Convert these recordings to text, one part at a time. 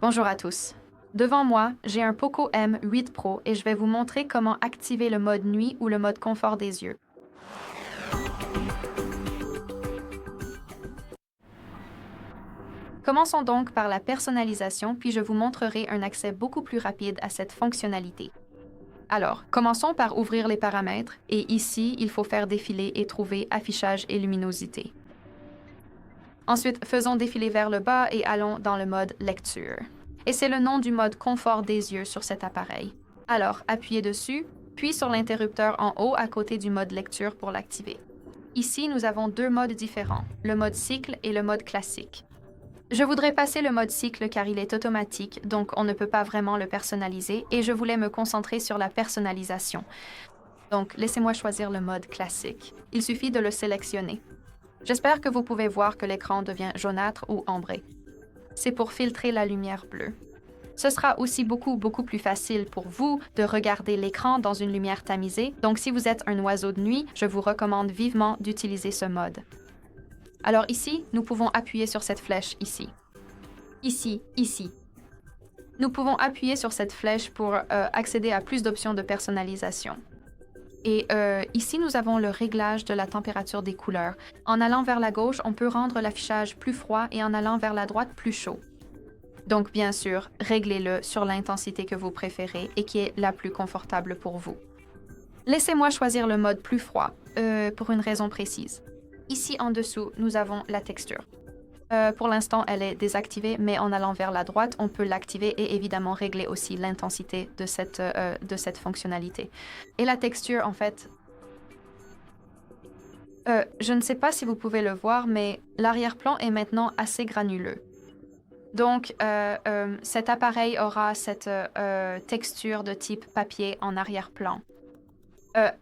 Bonjour à tous. Devant moi, j'ai un Poco M8 Pro et je vais vous montrer comment activer le mode nuit ou le mode confort des yeux. Commençons donc par la personnalisation, puis je vous montrerai un accès beaucoup plus rapide à cette fonctionnalité. Alors, commençons par ouvrir les paramètres et ici, il faut faire défiler et trouver affichage et luminosité. Ensuite, faisons défiler vers le bas et allons dans le mode lecture. Et c'est le nom du mode confort des yeux sur cet appareil. Alors, appuyez dessus, puis sur l'interrupteur en haut à côté du mode lecture pour l'activer. Ici, nous avons deux modes différents, le mode cycle et le mode classique. Je voudrais passer le mode cycle car il est automatique, donc on ne peut pas vraiment le personnaliser, et je voulais me concentrer sur la personnalisation. Donc, laissez-moi choisir le mode classique. Il suffit de le sélectionner. J'espère que vous pouvez voir que l'écran devient jaunâtre ou ambré. C'est pour filtrer la lumière bleue. Ce sera aussi beaucoup plus facile pour vous de regarder l'écran dans une lumière tamisée, donc si vous êtes un oiseau de nuit, je vous recommande vivement d'utiliser ce mode. Alors ici, nous pouvons appuyer sur cette flèche ici. Ici. Nous pouvons appuyer sur cette flèche pour accéder à plus d'options de personnalisation. Et ici, nous avons le réglage de la température des couleurs. En allant vers la gauche, on peut rendre l'affichage plus froid et en allant vers la droite, plus chaud. Donc, bien sûr, réglez-le sur l'intensité que vous préférez et qui est la plus confortable pour vous. Laissez-moi choisir le mode plus froid, pour une raison précise. Ici, en dessous, nous avons la texture. Pour l'instant, elle est désactivée, mais en allant vers la droite, on peut l'activer et évidemment régler aussi l'intensité de cette fonctionnalité. Et la texture, en fait, je ne sais pas si vous pouvez le voir, mais l'arrière-plan est maintenant assez granuleux. Donc, cet appareil aura cette texture de type papier en arrière-plan.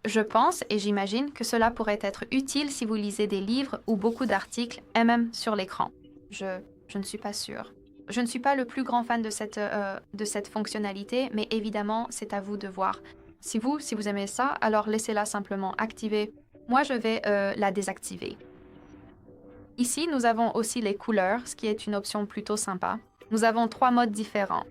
Je pense et j'imagine que cela pourrait être utile si vous lisez des livres ou beaucoup d'articles, et même sur l'écran. Je ne suis pas sûre. Je ne suis pas le plus grand fan de cette fonctionnalité, mais évidemment, c'est à vous de voir. Si vous aimez ça, alors laissez-la simplement activer. Moi, je vais la désactiver. Ici, nous avons aussi les couleurs, ce qui est une option plutôt sympa. Nous avons 3 modes différents.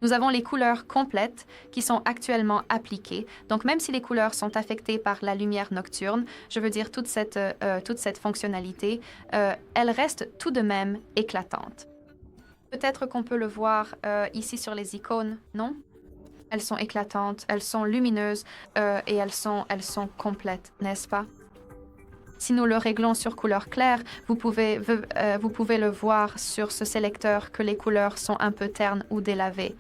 Nous avons les couleurs complètes qui sont actuellement appliquées. Donc, même si les couleurs sont affectées par la lumière nocturne, je veux dire toute cette fonctionnalité, elle reste tout de même éclatante. Peut-être qu'on peut le voir ici sur les icônes, non? Elles sont éclatantes, elles sont lumineuses et elles sont complètes, n'est-ce pas? Si nous le réglons sur couleur claire, vous pouvez le voir sur ce sélecteur que les couleurs sont un peu ternes ou délavées.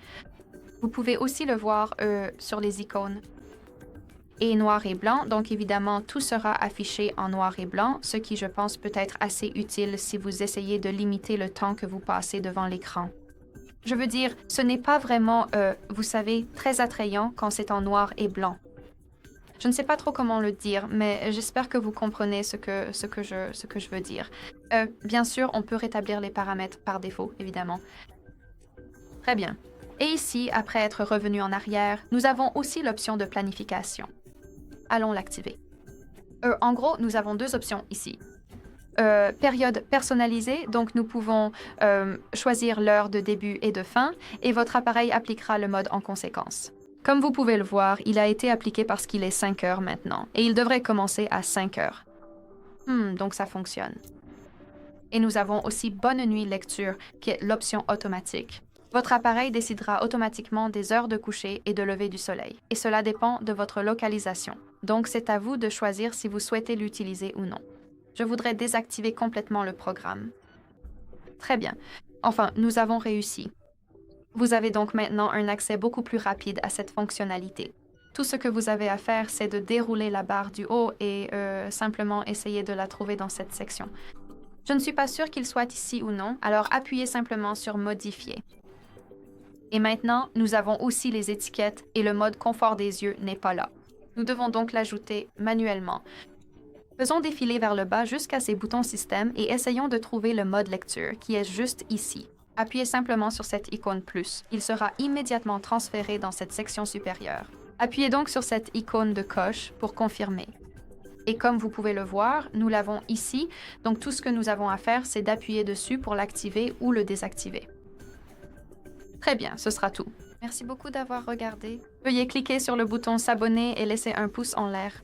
Vous pouvez aussi le voir sur les icônes. Et noir et blanc, donc évidemment, tout sera affiché en noir et blanc, ce qui, je pense, peut être assez utile si vous essayez de limiter le temps que vous passez devant l'écran. Je veux dire, ce n'est pas vraiment, vous savez, très attrayant quand c'est en noir et blanc. Je ne sais pas trop comment le dire, mais j'espère que vous comprenez ce que je veux dire. Bien sûr, on peut rétablir les paramètres par défaut, évidemment. Très bien. Et ici, après être revenu en arrière, nous avons aussi l'option de planification. Allons l'activer. En gros, nous avons 2 options ici. Période personnalisée, donc nous pouvons choisir l'heure de début et de fin, et votre appareil appliquera le mode en conséquence. Comme vous pouvez le voir, il a été appliqué parce qu'il est 5 heures maintenant, et il devrait commencer à 5 heures. Donc ça fonctionne. Et nous avons aussi Bonne nuit lecture, qui est l'option automatique. Votre appareil décidera automatiquement des heures de coucher et de lever du soleil, et cela dépend de votre localisation. Donc c'est à vous de choisir si vous souhaitez l'utiliser ou non. Je voudrais désactiver complètement le programme. Très bien. Enfin, nous avons réussi. Vous avez donc maintenant un accès beaucoup plus rapide à cette fonctionnalité. Tout ce que vous avez à faire, c'est de dérouler la barre du haut et simplement essayer de la trouver dans cette section. Je ne suis pas sûre qu'il soit ici ou non, alors appuyez simplement sur « Modifier ». Et maintenant, nous avons aussi les étiquettes et le mode confort des yeux n'est pas là. Nous devons donc l'ajouter manuellement. Faisons défiler vers le bas jusqu'à ces boutons système et essayons de trouver le mode lecture qui est juste ici. Appuyez simplement sur cette icône plus. Il sera immédiatement transféré dans cette section supérieure. Appuyez donc sur cette icône de coche pour confirmer. Et comme vous pouvez le voir, nous l'avons ici, donc tout ce que nous avons à faire, c'est d'appuyer dessus pour l'activer ou le désactiver. Très bien, ce sera tout. Merci beaucoup d'avoir regardé. Veuillez cliquer sur le bouton s'abonner et laisser un pouce en l'air.